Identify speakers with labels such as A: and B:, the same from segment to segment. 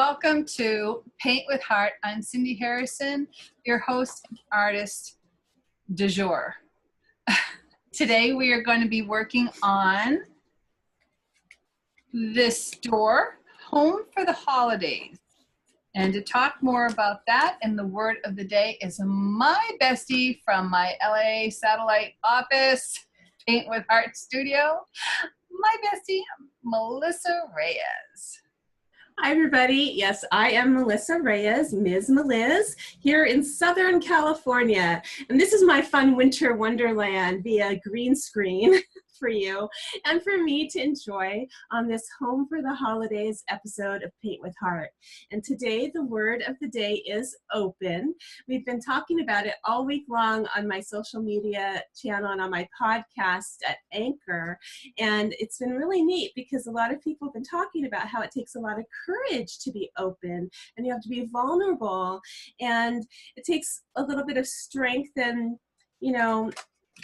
A: welcome to Paint with Heart. I'm Cindy Harrison, your host and artist du jour. Today we are going to be working on this door, Home for the Holidays. And to talk more about that, and the word of the day is my bestie from my LA satellite office, Paint with Heart studio, my bestie, Melissa Reyes.
B: Hi, everybody. Yes, I am Melissa Reyes, Ms. Meliz, here in Southern California. And this is my fun winter wonderland via green screen for you and for me to enjoy on this Home for the Holidays episode of Paint with Heart. And today, the word of the day is open. We've been talking about it all week long on my social media channel and on my podcast at Anchor. And it's been really neat because a lot of people have been talking about how it takes a lot of courage to be open and you have to be vulnerable. And it takes a little bit of strength and,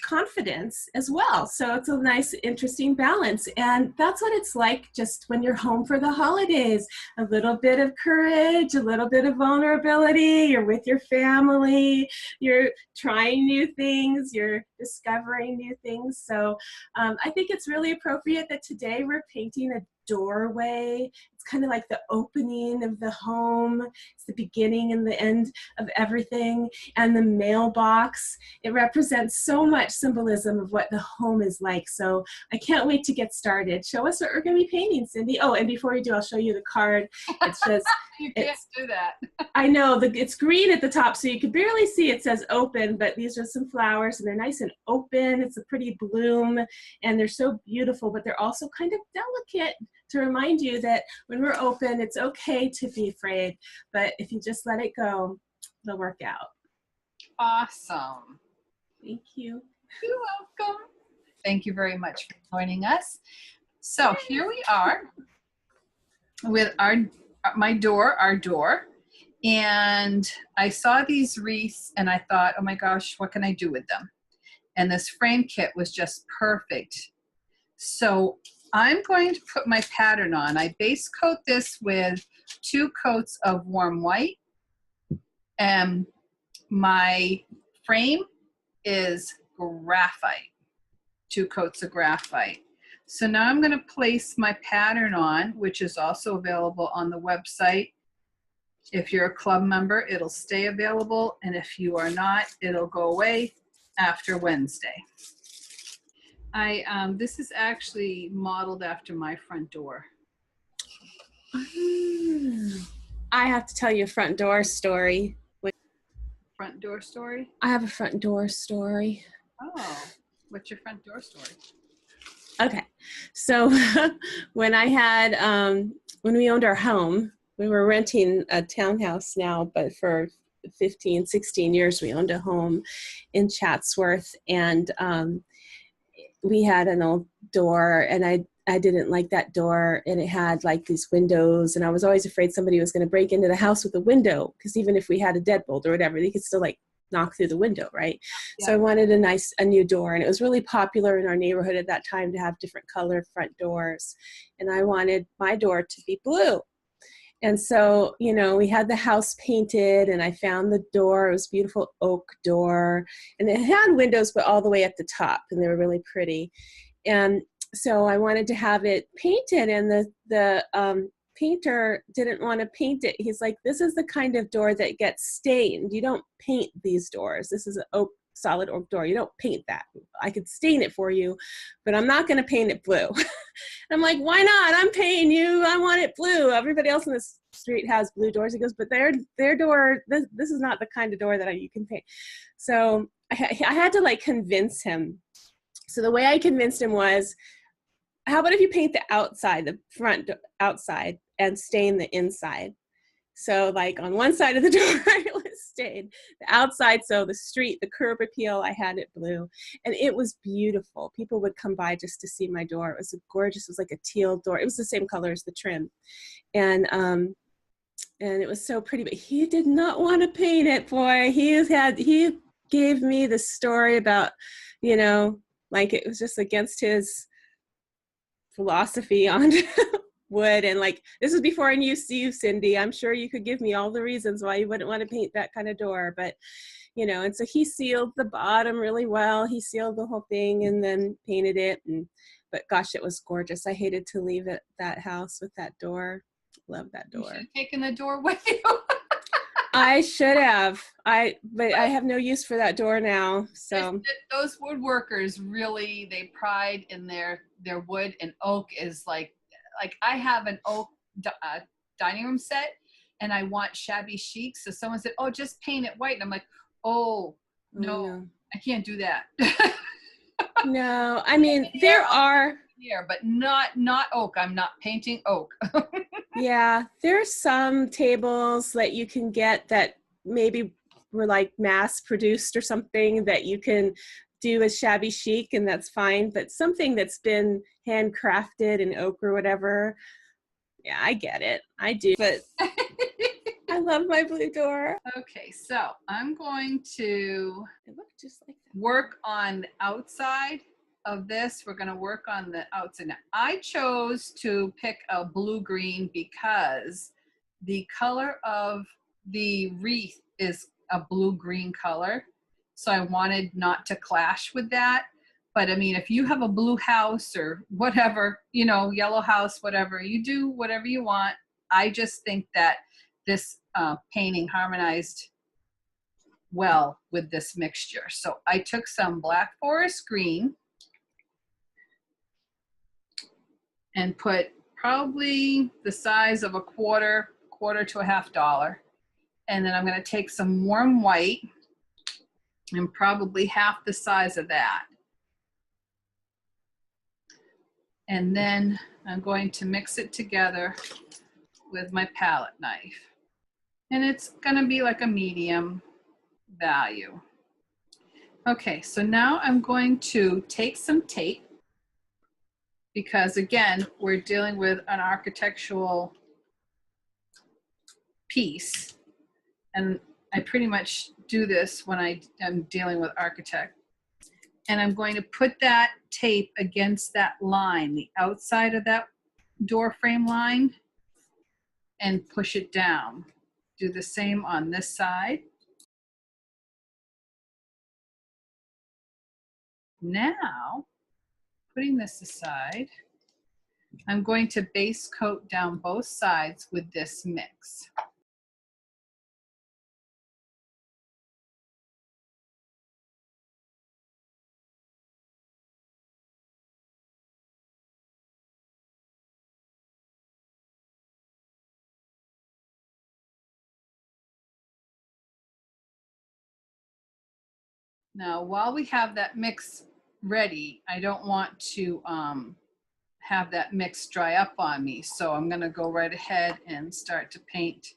B: confidence as well. So it's a nice, interesting balance. And that's what it's like just when you're home for the holidays. A little bit of courage, a little bit of vulnerability. You're with your family. You're trying new things. You're discovering new things. So I think it's really appropriate that today we're painting a doorway. It's kind of like the opening of the home. It's the beginning and the end of everything. And the mailbox, it represents so much symbolism of what the home is like. So I can't wait to get started. Show us what we're going to be painting, Cindy. Oh, and before we do, I'll show you the card. It says,
A: You can't do that.
B: I know, it's green at the top, so you can barely see it says open, but these are some flowers, and they're nice and open. It's a pretty bloom, and they're so beautiful, but they're also kind of delicate to remind you that when we're open, it's okay to be afraid, but if you just let it go, it'll work out.
A: Awesome.
B: Thank you.
A: You're welcome. Thank you very much for joining us. So here we are with our door. And I saw these wreaths and I thought, oh my gosh, what can I do with them? And this frame kit was just perfect. So I'm going to put my pattern on. I base coat this with 2 coats of warm white. And my frame is graphite, 2 coats of graphite. So now I'm going to place my pattern on, which is also available on the website. If you're a club member, it'll stay available. And if you are not, it'll go away after Wednesday. This is actually modeled after my front door.
B: I have to tell you a front door story.
A: Front door story?
B: I have a front door story.
A: Oh, what's your front door story?
B: Okay, so when we owned our home, we were renting a townhouse now, but for 15, 16 years, we owned a home in Chatsworth, and we had an old door, and I didn't like that door, and it had like these windows, and I was always afraid somebody was going to break into the house with a window, because even if we had a deadbolt or whatever, they could still like knock through the window, right? Yeah. So I wanted a new door, and it was really popular in our neighborhood at that time to have different color front doors, and I wanted my door to be blue. And so, we had the house painted, and I found the door. It was a beautiful oak door, and it had windows, but all the way at the top, and they were really pretty. And so I wanted to have it painted, and the painter didn't want to paint it. He's like, this is the kind of door that gets stained. You don't paint these doors. This is an solid oak door. You don't paint that. I could stain it for you, but I'm not going to paint it blue. I'm like, why not? I'm paying you. I want it blue. Everybody else in this street has blue doors. He goes, but their door, this is not the kind of door that you can paint. So I had to like convince him. So the way I convinced him was, how about if you paint the outside, the front outside, and stain the inside? So like on one side of the door, it was stained. The outside, so the street, the curb appeal, I had it blue. And it was beautiful. People would come by just to see my door. It was gorgeous. It was like a teal door. It was the same color as the trim. And it was so pretty, but he did not want to paint it, boy. He gave me the story about, like it was just against his philosophy on wood. And like, this is before I knew you, Cindy. I'm sure you could give me all the reasons why you wouldn't want to paint that kind of door. But, you know, and so he sealed the bottom really well. He sealed the whole thing and then painted it. But gosh, it was gorgeous. I hated to leave that house with that door. Love that door.
A: You should have taken the door with you.
B: I should have. But I have no use for that door now. So
A: those woodworkers really, they pride in their wood, and oak is like I have an oak dining room set, and I want shabby chic. So someone said, "Oh, just paint it white," and I'm like, "Oh no, I can't do that."
B: No, I mean there are.
A: Here, but not oak. I'm not painting oak.
B: Yeah, there's some tables that you can get that maybe were like mass produced or something that you can do as shabby chic, and that's fine. But something that's been handcrafted in oak or whatever, yeah, I get it. I do. But I love my blue door.
A: Okay, so I'm going to
B: just like that.
A: Work on the outside of this. We're going to work on the outside. Now, I chose to pick a blue-green because the color of the wreath is a blue-green color. So I wanted not to clash with that. But I mean, if you have a blue house or whatever, you know, yellow house, whatever, you do whatever you want. I just think that this painting harmonized well with this mixture. So I took some Black Forest green and put probably the size of a quarter to a $1/2. And then I'm going to take some warm white and probably half the size of that. And then I'm going to mix it together with my palette knife. And it's going to be like a medium value. Okay, so now I'm going to take some tape, because again, we're dealing with an architectural piece. And I pretty much do this when I am dealing with architect. And I'm going to put that tape against that line, the outside of that door frame line, and push it down. Do the same on this side. Now, putting this aside, I'm going to base coat down both sides with this mix. Now, while we have that mix ready, I don't want to have that mix dry up on me. So I'm going to go right ahead and start to paint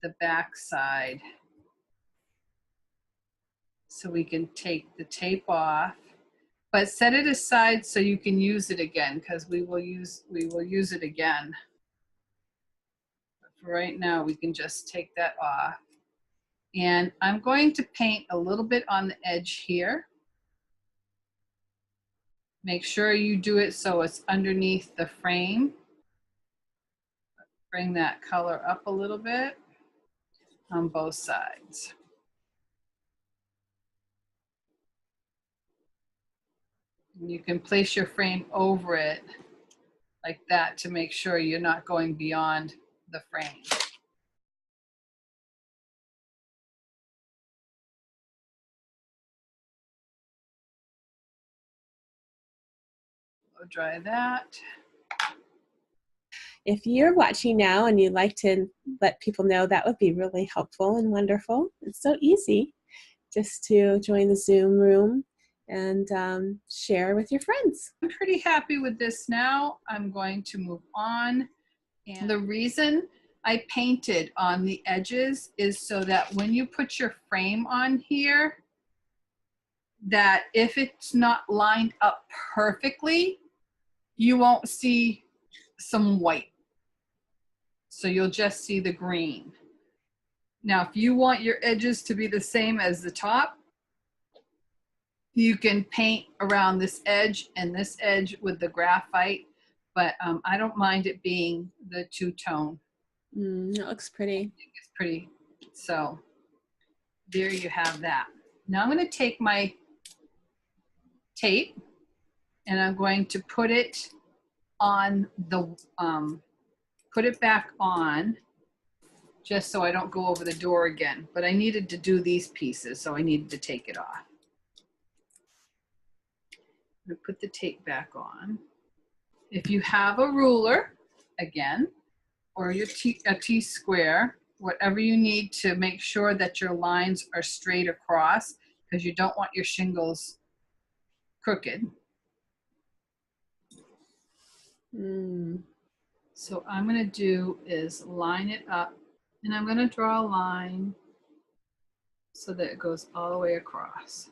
A: the back side. So we can take the tape off, but set it aside so you can use it again, because we will use it again. But for right now, we can just take that off. And I'm going to paint a little bit on the edge here. Make sure you do it so it's underneath the frame. Bring that color up a little bit on both sides. And you can place your frame over it like that to make sure you're not going beyond the frame. Blow dry that.
B: If you're watching now and you'd like to let people know, that would be really helpful and wonderful. It's so easy just to join the Zoom room and share with your friends.
A: I'm pretty happy with this now. I'm going to move on. And the reason I painted on the edges is so that when you put your frame on here, that if it's not lined up perfectly, you won't see some white. So you'll just see the green. Now, if you want your edges to be the same as the top, you can paint around this edge and this edge with the graphite, but I don't mind it being the two-tone.
B: It looks pretty.
A: It's pretty. So there you have that. Now I'm going to take my tape and I'm going to put it on the, put it back on just so I don't go over the door again. But I needed to do these pieces, so I needed to take it off. I'm going to put the tape back on. If you have a ruler, again, or a T-square, whatever you need to make sure that your lines are straight across, because you don't want your shingles crooked. So I'm going to do is line it up, and I'm going to draw a line so that it goes all the way across.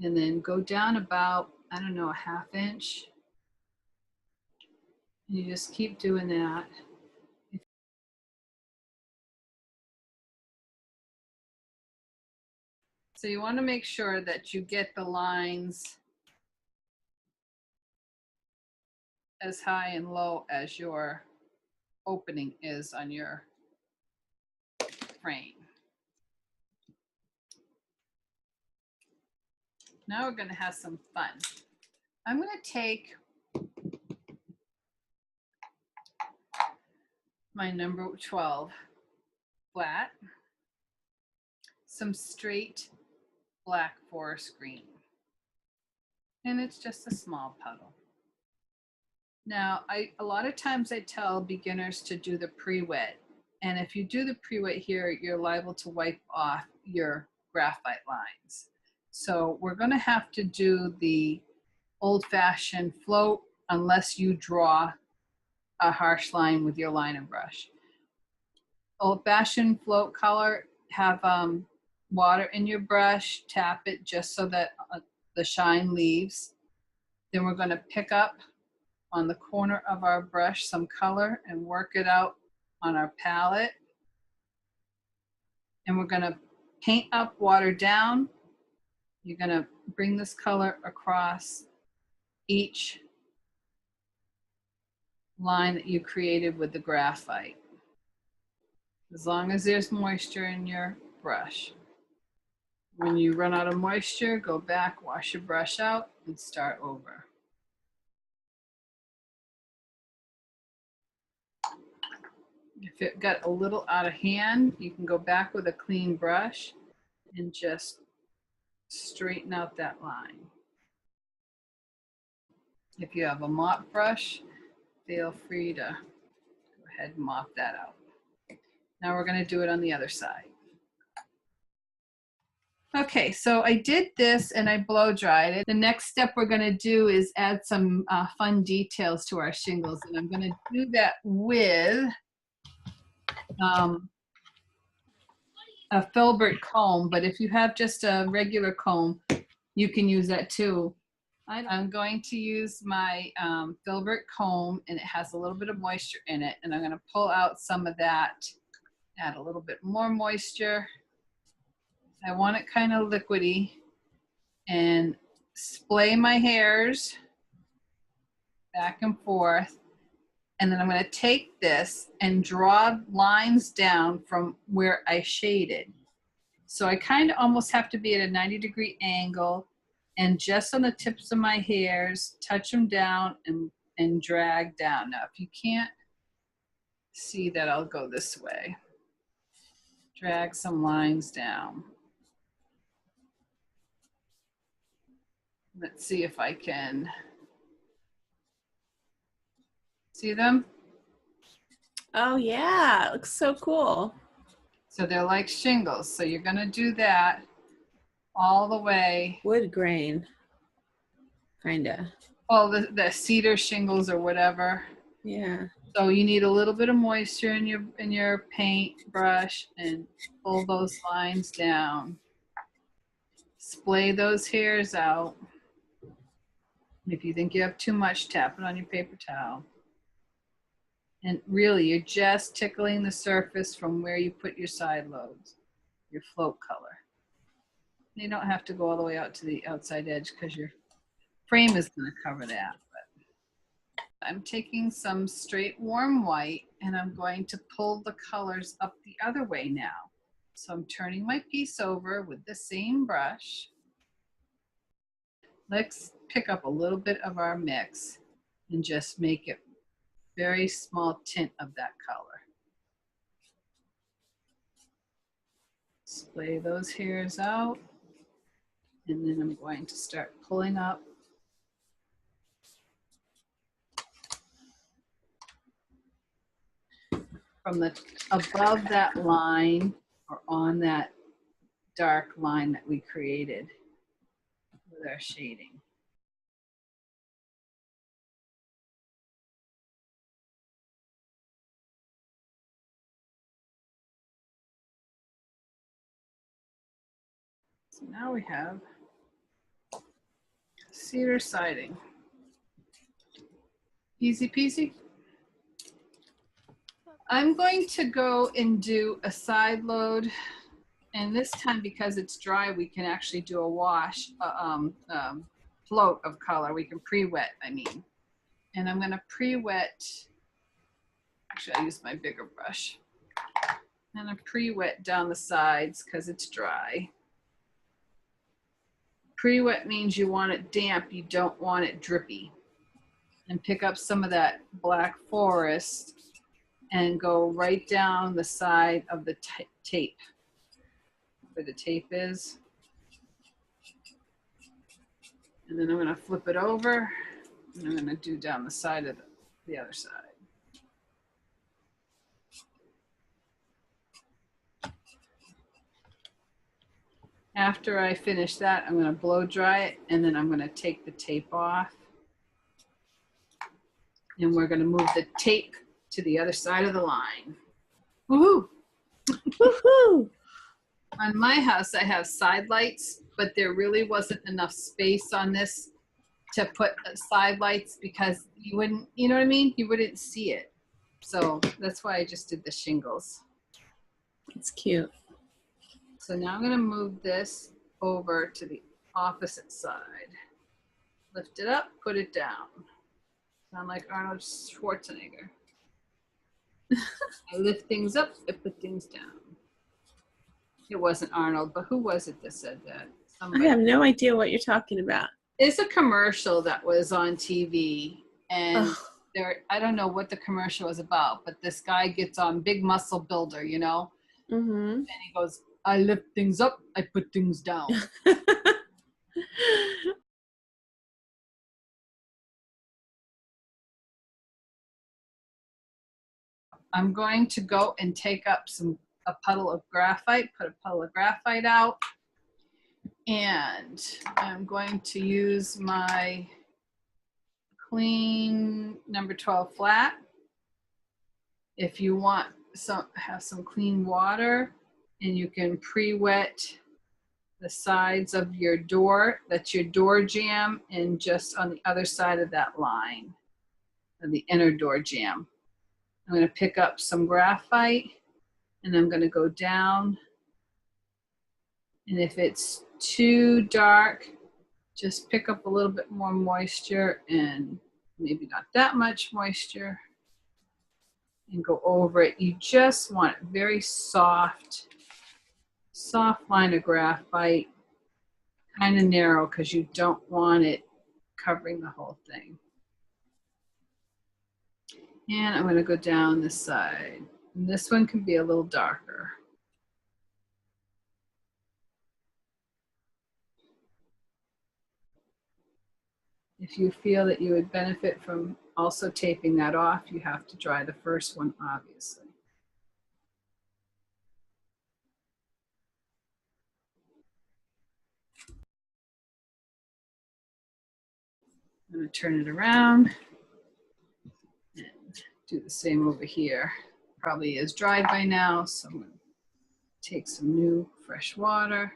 A: And then go down about, I don't know, a ½ inch. And you just keep doing that. So you want to make sure that you get the lines as high and low as your opening is on your frame. Now we're going to have some fun. I'm going to take my number 12 flat, some straight black forest green, and it's just a small puddle. Now, a lot of times I tell beginners to do the pre-wet, and if you do the pre-wet here, you're liable to wipe off your graphite lines. So we're going to have to do the old-fashioned float unless you draw a harsh line with your liner brush. Old-fashioned float color, have water in your brush, tap it just so that the shine leaves. Then we're going to pick up on the corner of our brush some color and work it out on our palette. And we're going to paint up, water down. You're going to bring this color across each line that you created with the graphite, as long as there's moisture in your brush. When you run out of moisture, go back, wash your brush out, and start over. If it got a little out of hand, you can go back with a clean brush and just straighten out that line. If you have a mop brush, feel free to go ahead and mop that out. Now we're going to do it on the other side. Okay, so I did this and I blow dried it. The next step we're going to do is add some fun details to our shingles, and I'm going to do that with a filbert comb, but if you have just a regular comb, you can use that too. I'm going to use my filbert comb, and it has a little bit of moisture in it, and I'm going to pull out some of that, add a little bit more moisture. I want it kind of liquidy, and splay my hairs back and forth. And then I'm going to take this and draw lines down from where I shaded. So I kind of almost have to be at a 90-degree angle, and just on the tips of my hairs, touch them down and drag down. Now, if you can't see that, I'll go this way. Drag some lines down. Let's see if I can see them.
B: Oh yeah, it looks so cool.
A: So they're like shingles. So you're going to do that all the way.
B: Wood grain, kinda.
A: Well, the cedar shingles or whatever.
B: Yeah.
A: So you need a little bit of moisture in your paint brush, and pull those lines down. Splay those hairs out. If you think you have too much, tap it on your paper towel. And really, you're just tickling the surface from where you put your side loads, your float color. You don't have to go all the way out to the outside edge because your frame is going to cover that. I'm taking some straight warm white and I'm going to pull the colors up the other way now. So I'm turning my piece over with the same brush. Let's pick up a little bit of our mix and just make it very small tint of that color. Splay those hairs out, and then I'm going to start pulling up from the above that line or on that dark line that we created with our shading. So now we have cedar siding. Easy peasy. I'm going to go and do a side load, and this time because it's dry we can actually do a wash, float of color. We can pre-wet, I mean. And I'm going to pre-wet, actually I'll use my bigger brush. And I pre-wet down the sides because it's dry. Pre-wet means you want it damp, you don't want it drippy. And pick up some of that black forest and go right down the side of the tape, where the tape is. And then I'm going to flip it over and I'm going to do down the side of the other side. After I finish that, I'm going to blow dry it and then I'm going to take the tape off. And we're going to move the tape to the other side of the line. Woohoo!
B: Woohoo!
A: On my house, I have side lights, but there really wasn't enough space on this to put side lights because you wouldn't, you know what I mean? You wouldn't see it. So that's why I just did the shingles.
B: It's cute.
A: So now I'm going to move this over to the opposite side. Lift it up, put it down. Sound like Arnold Schwarzenegger. I lift things up, I put things down. It wasn't Arnold, but who was it that said that? Somebody.
B: I have no idea what you're talking about.
A: It's a commercial that was on TV, and there, I don't know what the commercial was about, but this guy gets on, big muscle builder, you know?
B: Mm-hmm.
A: And he goes, I lift things up, I put things down. I'm going to go and take up a puddle of graphite, put a puddle of graphite out, and I'm going to use my clean number 12 flat. If you want have some clean water, and you can pre-wet the sides of your door, that's your door jamb, and just on the other side of that line, of the inner door jamb. I'm going to pick up some graphite and I'm going to go down. And if it's too dark, just pick up a little bit more moisture and maybe not that much moisture and go over it. You just want very soft line of graphite, kind of narrow because you don't want it covering the whole thing. And I'm going to go down this side. And this one can be a little darker. If you feel that you would benefit from also taping that off, you have to dry the first one, obviously. I'm going to turn it around and do the same over here. Probably is dried by now, so I'm going to take some new fresh water.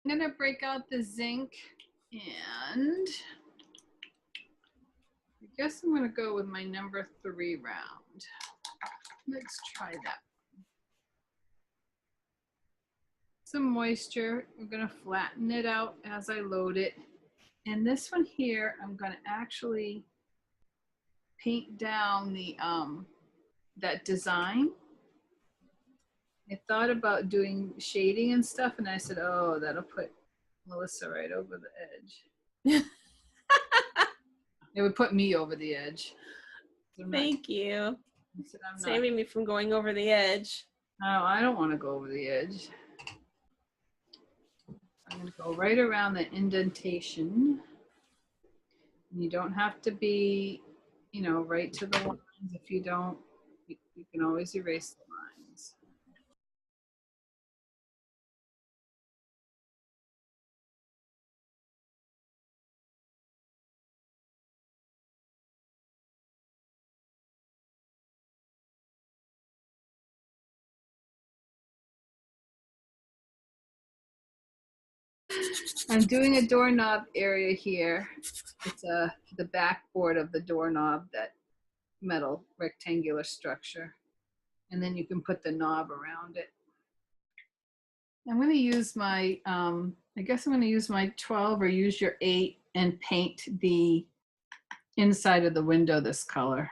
A: I'm gonna break out the zinc, and I guess I'm gonna go with my number 3 round. Let's try that. Some moisture. I'm gonna flatten it out as I load it. And this one here, I'm gonna actually paint down the that design. I thought about doing shading and stuff, and I said, oh, that'll put Melissa right over the edge. It would put me over the edge.
B: Thank you.
A: I said, I'm
B: saving me from going over the edge.
A: No, I don't want to go over the edge. I'm going to go right around the indentation. You don't have to be, you know, right to the lines. If you don't, you can always erase the lines. I'm doing a doorknob area here. It's the backboard of the doorknob, that metal rectangular structure. And then you can put the knob around it. I'm going to use my, I guess I'm going to use my 12 or use your 8 and paint the inside of the window this color.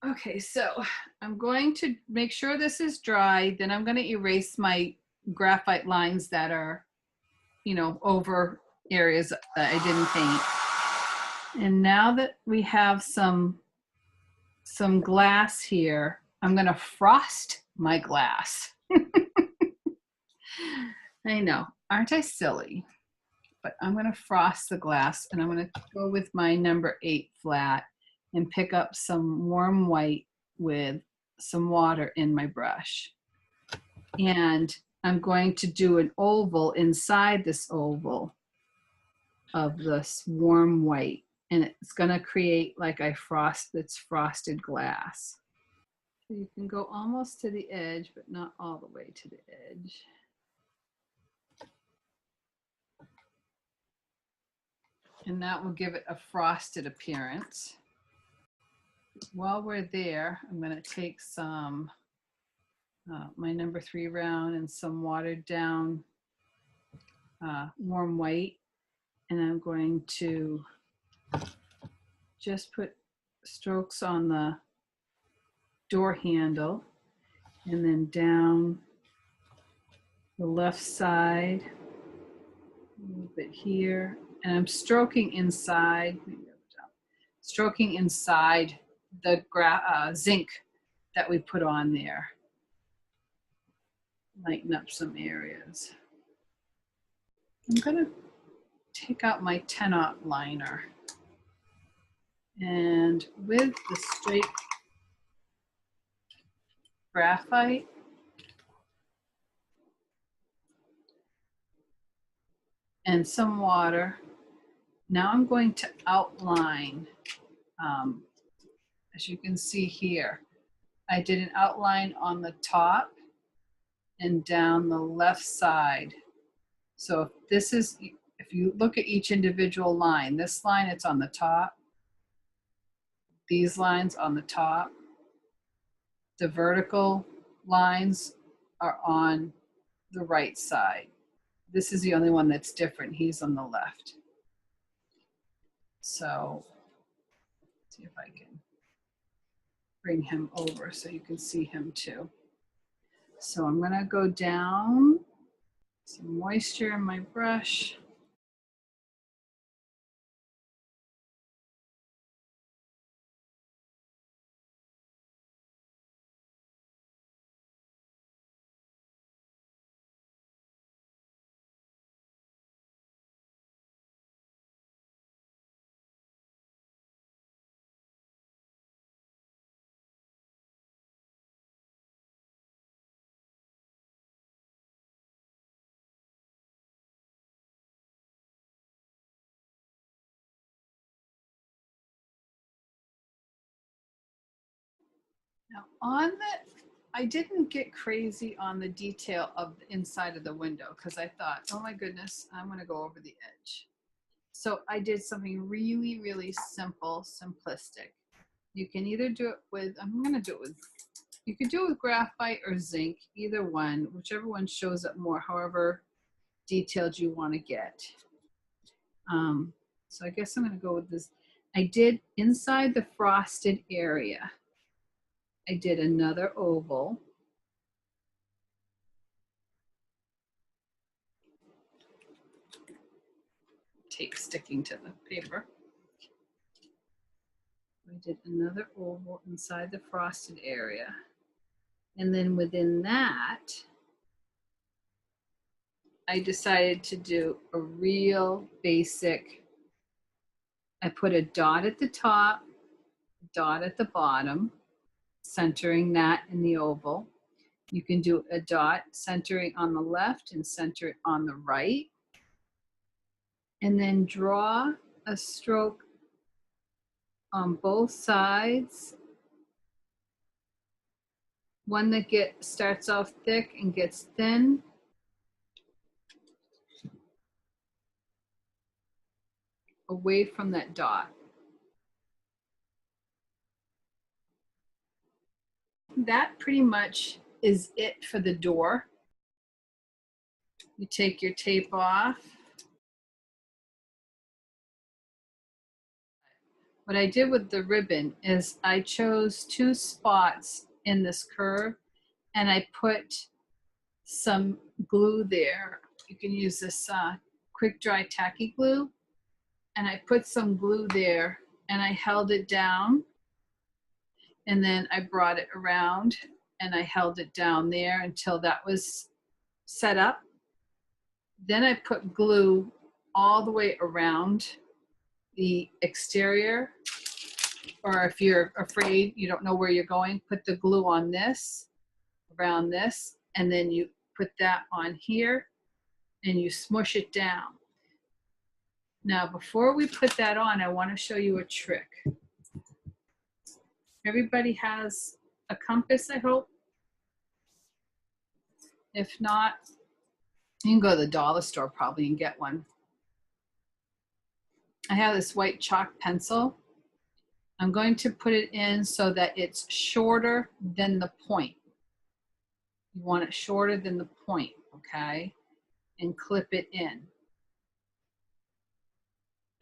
A: Okay, so I'm going to make sure this is dry. Then I'm going to erase my graphite lines that are, you know, over areas that I didn't paint. And now that we have some glass here, I'm going to frost my glass. I know, aren't I silly? But I'm going to frost the glass, and I'm going to go with my number 8 flat and pick up some warm white with some water in my brush. And I'm going to do an oval inside this oval of this warm white. And it's going to create like it's frosted glass. So you can go almost to the edge, but not all the way to the edge. And that will give it a frosted appearance. While we're there, I'm going to take some my number 3 round and some watered down warm white, and I'm going to just put strokes on the door handle and then down the left side, a little bit here, and I'm stroking inside, stroking inside the zinc that we put on there. Lighten up some areas. I'm going to take out my 10-aught liner, and with the straight graphite, and some water, now I'm going to outline, as you can see here, I did an outline on the top and down the left side. So if you look at each individual line, this line, it's on the top, these lines on the top, the vertical lines are on the right side. This is the only one that's different. He's on the left. So let's see if I can bring him over so you can see him too. So I'm gonna go down, some moisture in my brush. Now on the, I didn't get crazy on the detail of the inside of the window because I thought, oh my goodness, I'm going to go over the edge. So I did something really, really simple, simplistic. You can either do it with, I'm going to do it with, you could do it with graphite or zinc, either one, whichever one shows up more, however detailed you want to get. So I guess I'm going to go with this. I did inside the frosted area. I did another oval. Tape sticking to the paper. I did another oval inside the frosted area. And then within that, I decided to do a real basic, I put a dot at the top, dot at the bottom, centering that in the oval. You can do a dot centering on the left and center it on the right. And then draw a stroke on both sides. One that starts off thick and gets thin. Away from that dot. That pretty much is it for the door. You take your tape off. What I did with the ribbon is I chose 2 spots in this curve and I put some glue there. You can use this quick dry tacky glue. And I put some glue there and I held it down. And then I brought it around and I held it down there until that was set up. Then I put glue all the way around the exterior, or if you're afraid you don't know where you're going, put the glue on this, around this, and then you put that on here and you smush it down. Now, before we put that on, I want to show you a trick. Everybody has a compass, I hope. If not, you can go to the dollar store probably and get one. I have this white chalk pencil. I'm going to put it in so that it's shorter than the point. You want it shorter than the point, okay? And clip it in.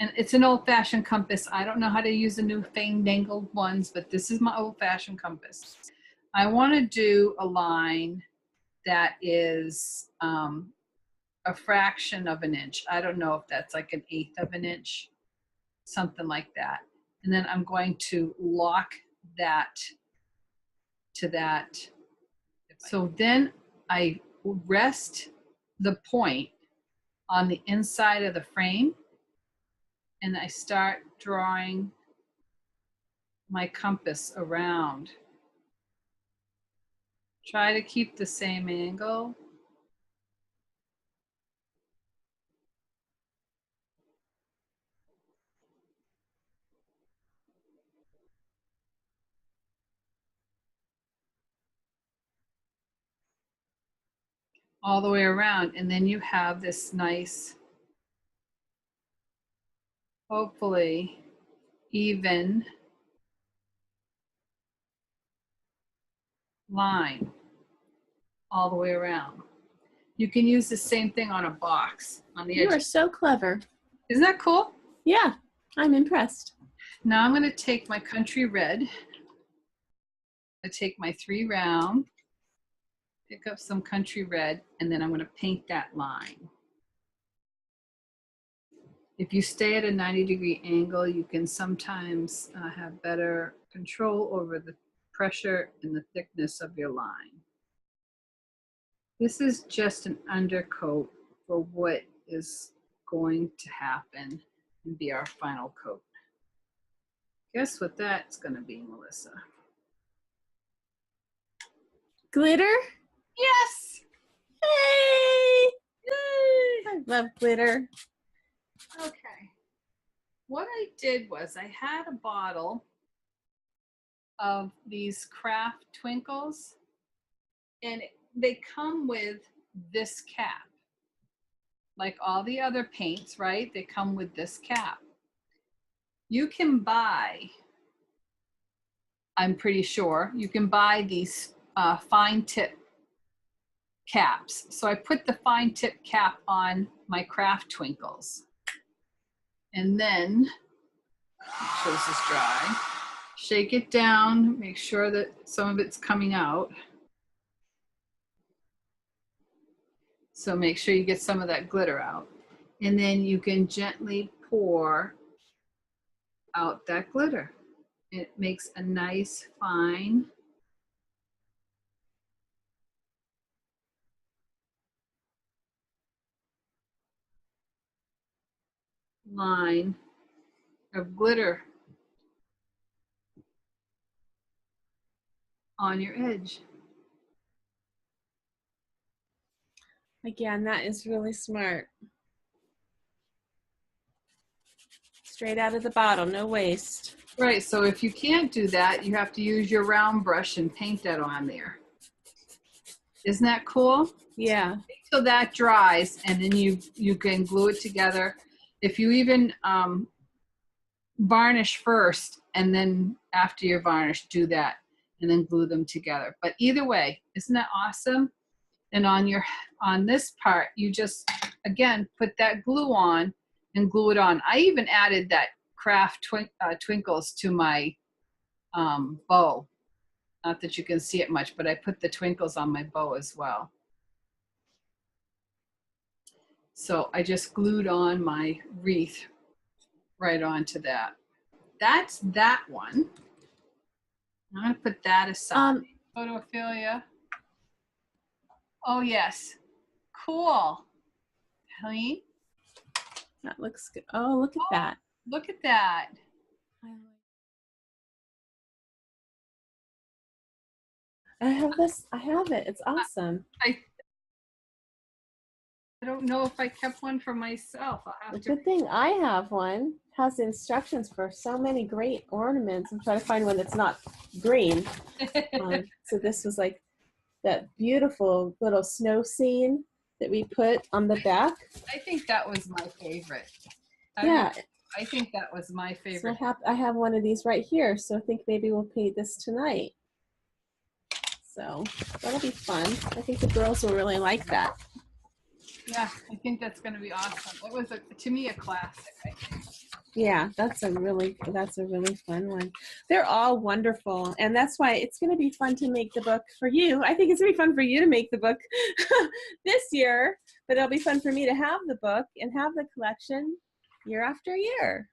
A: And it's an old-fashioned compass. I don't know how to use the new fandangled ones, but this is my old-fashioned compass. I want to do a line that is a fraction of an inch. I don't know if that's like 1/8 of an inch, something like that. And then I'm going to lock that to that. So then I rest the point on the inside of the frame and I start drawing my compass around. Try to keep the same angle. All the way around, and then you have this nice, hopefully even line all the way around. You can use the same thing on a box on the edge.
B: You are so clever.
A: Isn't that cool?
B: Yeah, I'm impressed.
A: Now I'm going to take my country red. I take my 3 round, pick up some country red, and then I'm going to paint that line. If you stay at a 90-degree angle, you can sometimes have better control over the pressure and the thickness of your line. This is just an undercoat for what is going to happen and be our final coat. Guess what that's going to be, Melissa?
B: Glitter?
A: Yes!
B: Hey!
A: Yay!
B: I love glitter.
A: Okay. What I did was I had a bottle of these craft twinkles, and they come with this cap. Like all the other paints, right? They come with this cap. You can buy, I'm pretty sure, you can buy these fine tip caps. So I put the fine tip cap on my craft twinkles. And then, make sure this is dry. Shake it down, make sure that some of it's coming out. So make sure you get some of that glitter out. And then you can gently pour out that glitter. It makes a nice fine line of glitter on your edge.
B: Again, that is really smart. Straight out of the bottle, no waste.
A: Right, so if you can't do that, you have to use your round brush and paint that on there. Isn't that cool?
B: Yeah.
A: So that dries, and then you can glue it together. If you even varnish first, and then after your varnish, do that, and then glue them together. But either way, isn't that awesome? And on this part, you just, again, put that glue on and glue it on. I even added that craft twinkles to my bow. Not that you can see it much, but I put the twinkles on my bow as well. So I just glued on my wreath right onto that. That's that one. I'm gonna put that aside. Photophilia. Oh yes, cool. Helene,
B: That looks good. Oh, look at that.
A: look at that.
B: I have this. I have it. It's awesome.
A: I don't know if I kept one for myself. I'll have
B: The
A: to.
B: good thing I have one. It has the instructions for so many great ornaments. I'm trying to find one that's not green. So this was like that beautiful little snow scene that we put on the back.
A: I think that was my favorite.
B: Yeah.
A: I think that was my favorite.
B: So I have one of these right here. So I think maybe we'll paint this tonight. So that'll be fun. I think the girls will really like that.
A: Yeah, I think that's going to be awesome. It was, to me, a classic, I think.
B: Yeah, that's a really fun one. They're all wonderful, and that's why it's going to be fun to make the book for you. I think it's going to be fun for you to make the book this year, but it'll be fun for me to have the book and have the collection year after year.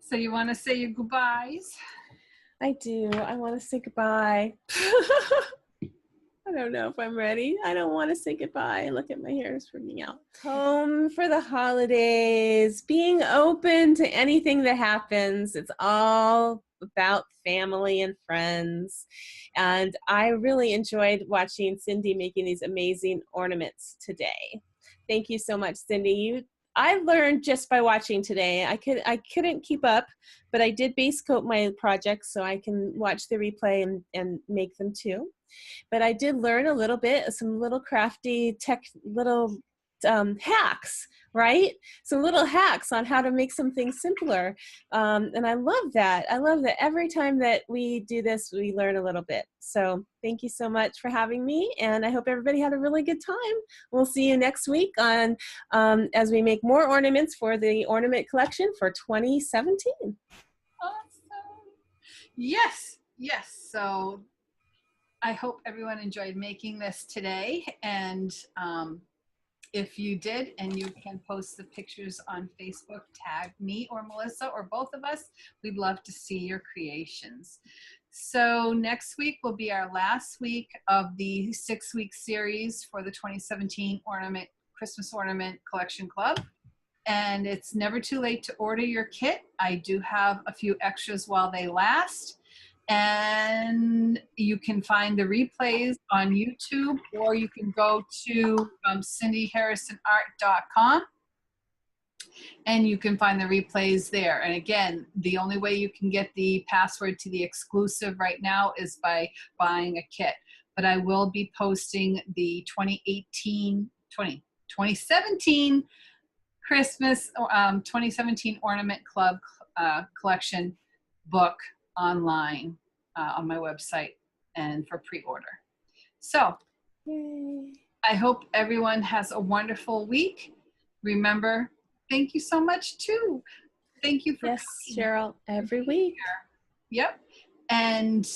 A: So you want to say your goodbyes?
B: I do. I want to say goodbye. I don't know if I'm ready. I don't want to say goodbye. Look at my hair is freaking out. Home for the holidays, being open to anything that happens. It's all about family and friends. And I really enjoyed watching Cindy making these amazing ornaments today. Thank you so much, Cindy. I learned just by watching today. I couldn't keep up, but I did base coat my projects so I can watch the replay and make them too. But I did learn a little bit, some little crafty little hacks, right? Some little hacks on how to make some things simpler. And I love that. I love that every time that we do this, we learn a little bit. So thank you so much for having me. And I hope everybody had a really good time. We'll see you next week on as we make more ornaments for the ornament collection for 2017.
A: Awesome. Yes, yes. So I hope everyone enjoyed making this today. And if you did, and you can post the pictures on Facebook, tag me or Melissa or both of us. We'd love to see your creations. So next week will be our last week of the 6-week series for the 2017 Christmas Ornament Collection Club. And it's never too late to order your kit. I do have a few extras while they last. And you can find the replays on YouTube, or you can go to cindyharrisonart.com and you can find the replays there. And again, the only way you can get the password to the exclusive right now is by buying a kit. But I will be posting the 2017 Christmas 2017 Ornament Club collection book online on my website and for pre-order. So
B: Yay.
A: I hope everyone has a wonderful week. Remember, thank you so much too. Thank you for
B: Yes,
A: coming.
B: Cheryl, every week.
A: Yep. And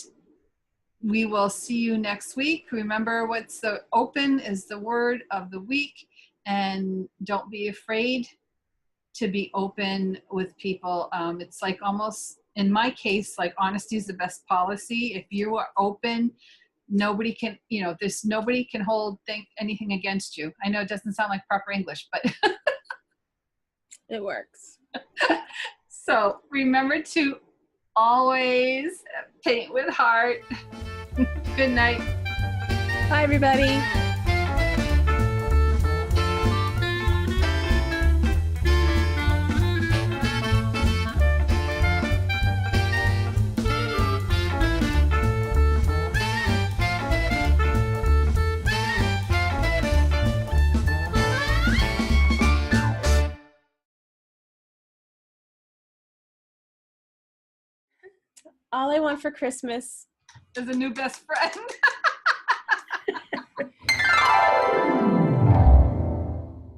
A: we will see you next week. Remember, what's the open is the word of the week. And don't be afraid to be open with people. It's like almost, in my case, like honesty is the best policy. If you are open, nobody can, nobody can hold anything against you. I know it doesn't sound like proper English, but
B: It works.
A: so remember to always paint with heart. Good night.
B: Bye, everybody. All I want for Christmas
A: Is a new best friend.